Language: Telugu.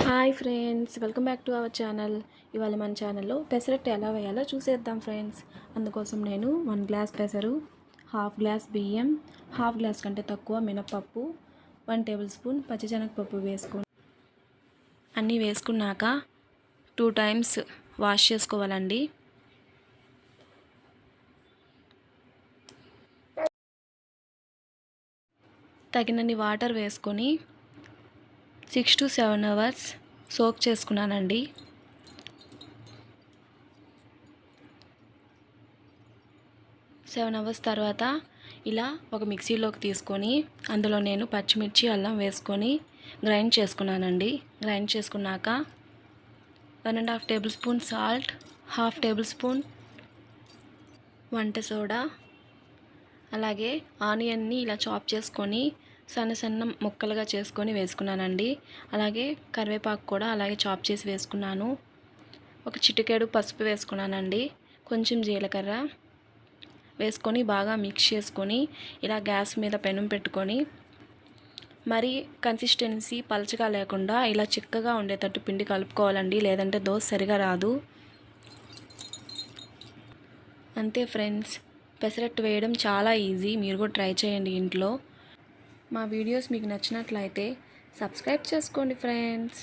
Hi friends, welcome back to our channel. ఇవాళ మన ఛానల్లో పెసరట్టు ఎలా వేయాలో చూసేద్దాం ఫ్రెండ్స్. అందుకోసం నేను 1 గ్లాస్ పెసరు, హాఫ్ గ్లాస్ బియ్యం, హాఫ్ గ్లాస్ కంటే తక్కువ మినపప్పు, 1 టేబుల్ స్పూన్ పచ్చిశనగపప్పు అన్నీ వేసుకున్నాక 2 టైమ్స్ వాష్ చేసుకోవాలండి. తగినన్ని వాటర్ వేసుకొని 6 to 7 అవర్స్ సోక్ చేసుకున్నానండి. సెవెన్ అవర్స్ తర్వాత ఇలా ఒక మిక్సీలోకి తీసుకొని అందులో నేను పచ్చిమిర్చి అల్లం వేసుకొని గ్రైండ్ చేసుకున్నానండి. గ్రైండ్ చేసుకున్నాక 1.5 table spoon salt, half table spoon వంట సోడా, అలాగే ఆనియన్ని ఇలా చాప్ చేసుకొని సన్న సన్న ముక్కలుగా చేసుకొని వేసుకున్నానండి. అలాగే కరివేపాకు కూడా అలాగే చాప్ చేసి వేసుకున్నాను. ఒక చిటికెడు పసుపు వేసుకున్నానండి. కొంచెం జీలకర్ర వేసుకొని బాగా మిక్స్ చేసుకొని ఇలా గ్యాస్ మీద పెనం పెట్టుకొని మరి కన్సిస్టెన్సీ పలచగా లేకుండా ఇలా చిక్కగా ఉండేటట్టు పిండి కలుపుకోవాలండి, లేదంటే దోశ సరిగా రాదు. అంతే ఫ్రెండ్స్, పెసరట్టు వేయడం చాలా ఈజీ. మీరు కూడా ట్రై చేయండి ఇంట్లో. మా వీడియోస్ మీకు నచ్చినట్లయితే సబ్స్క్రైబ్ చేసుకోండి ఫ్రెండ్స్.